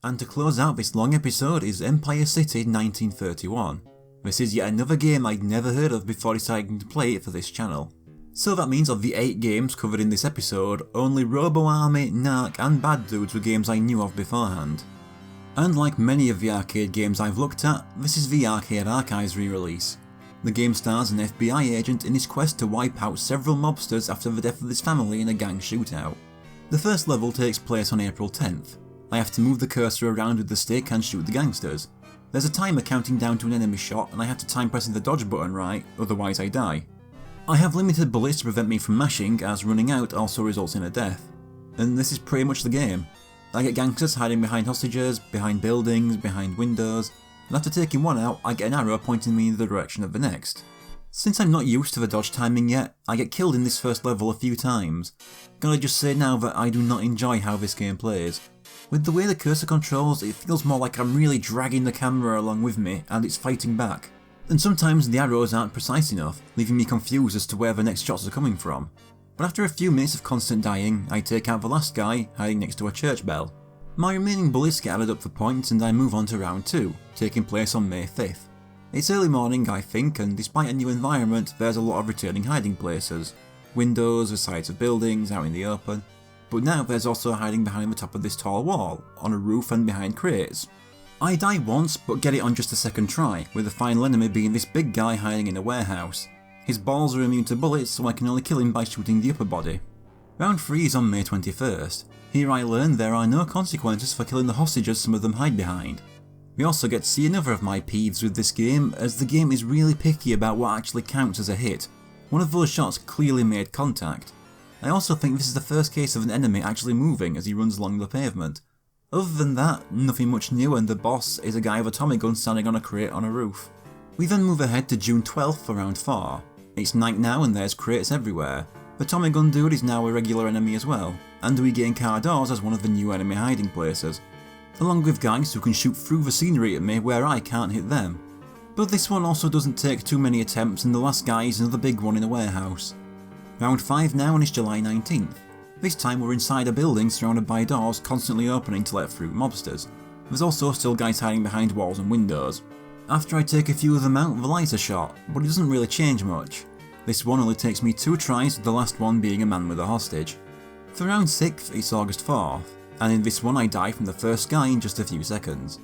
And to close out this long episode is Empire City 1931. This is yet another game I'd never heard of before deciding to play it for this channel. So that means of the 8 games covered in this episode, only Robo Army, Narc and Bad Dudes were games I knew of beforehand. And like many of the arcade games I've looked at, this is the Arcade Archives re-release. The game stars an FBI agent in his quest to wipe out several mobsters after the death of his family in a gang shootout. The first level takes place on April 10th. I have to move the cursor around with the stick and shoot the gangsters. There's a timer counting down to an enemy shot and I have to time pressing the dodge button right, otherwise I die. I have limited bullets to prevent me from mashing, as running out also results in a death. And this is pretty much the game. I get gangsters hiding behind hostages, behind buildings, behind windows, and after taking one out I get an arrow pointing me in the direction of the next. Since I'm not used to the dodge timing yet, I get killed in this first level a few times. Gotta just say now that I do not enjoy how this game plays. With the way the cursor controls, it feels more like I'm really dragging the camera along with me and it's fighting back. And sometimes the arrows aren't precise enough, leaving me confused as to where the next shots are coming from. But after a few minutes of constant dying, I take out the last guy hiding next to a church bell. My remaining bullets get added up for points and I move on to round 2, taking place on May 5th. It's early morning I think, and despite a new environment there's a lot of returning hiding places. Windows, the sides of buildings, out in the open. But now there's also hiding behind the top of this tall wall, on a roof and behind crates. I die once but get it on just a second try, with the final enemy being this big guy hiding in a warehouse. His balls are immune to bullets so I can only kill him by shooting the upper body. Round 3 is on May 21st. Here I learn there are no consequences for killing the hostages some of them hide behind. We also get to see another of my peeves with this game, as the game is really picky about what actually counts as a hit. One of those shots clearly made contact. I also think this is the first case of an enemy actually moving as he runs along the pavement. Other than that, nothing much new, and the boss is a guy with a Tommy gun standing on a crate on a roof. We then move ahead to June 12th for round 4. It's night now and there's crates everywhere. The Tommy gun dude is now a regular enemy as well, and we gain car doors as one of the new enemy hiding places, along with guys who can shoot through the scenery at me where I can't hit them. But this one also doesn't take too many attempts and the last guy is another big one in a warehouse. Round 5 now and it's July 19th. This time we're inside a building surrounded by doors constantly opening to let through mobsters. There's also still guys hiding behind walls and windows. After I take a few of them out, the lights are shot, but it doesn't really change much. This one only takes me 2 tries, with the last one being a man with a hostage. For round 6 it's August 4th, and in this one I die from the first guy in just a few seconds.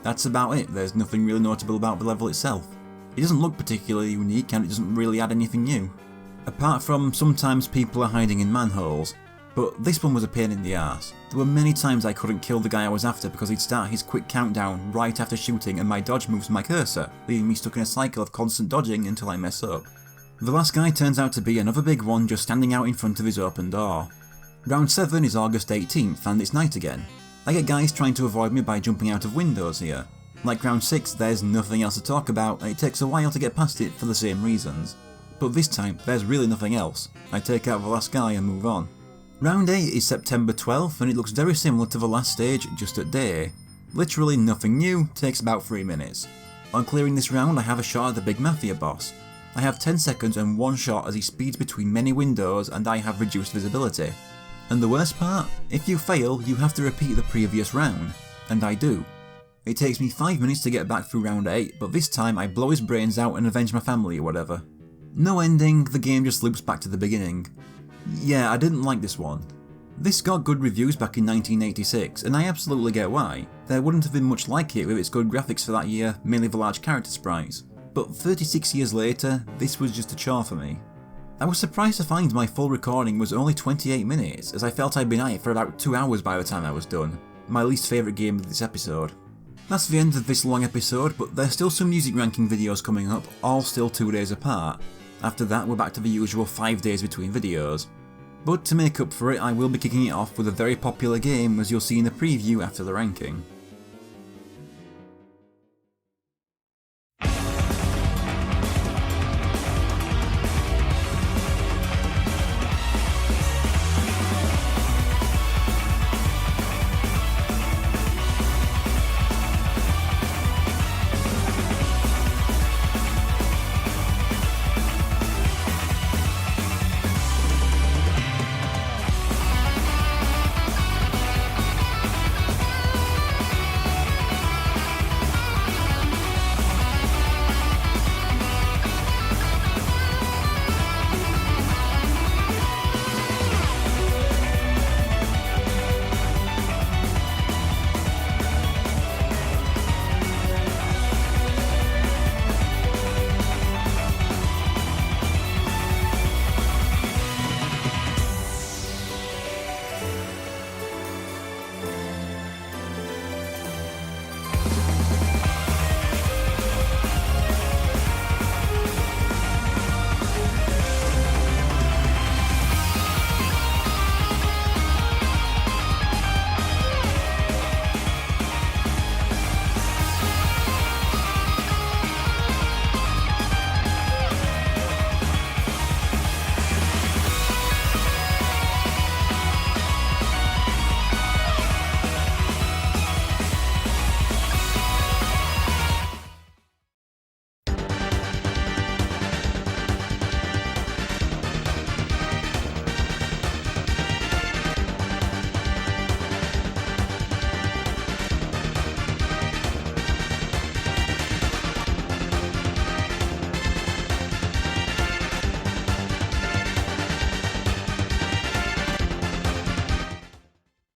That's about it, there's nothing really notable about the level itself. It doesn't look particularly unique and it doesn't really add anything new. Apart from sometimes people are hiding in manholes, but this one was a pain in the arse. There were many times I couldn't kill the guy I was after because he'd start his quick countdown right after shooting and my dodge moves my cursor, leaving me stuck in a cycle of constant dodging until I mess up. The last guy turns out to be another big one just standing out in front of his open door. Round 7 is August 18th and it's night again. I get guys trying to avoid me by jumping out of windows here. Like round 6 there's nothing else to talk about and it takes a while to get past it for the same reasons. But this time there's really nothing else. I take out the last guy and move on. Round 8 is September 12th and it looks very similar to the last stage, just at day. Literally nothing new, takes about 3 minutes. On clearing this round I have a shot at the big mafia boss. I have 10 seconds and 1 shot as he speeds between many windows and I have reduced visibility. And the worst part? If you fail, you have to repeat the previous round. And I do. It takes me 5 minutes to get back through round 8, but this time I blow his brains out and avenge my family or whatever. No ending, the game just loops back to the beginning. Yeah, I didn't like this one. This got good reviews back in 1986, and I absolutely get why. There wouldn't have been much like it with its good graphics for that year, mainly the large character sprites. But 36 years later, this was just a chore for me. I was surprised to find my full recording was only 28 minutes, as I felt I'd been at it for about 2 hours by the time I was done. My least favourite game of this episode. That's the end of this long episode, but there's still some music ranking videos coming up, all still 2 days apart. After that we're back to the usual 5 days between videos. But to make up for it I will be kicking it off with a very popular game, as you'll see in the preview after the ranking.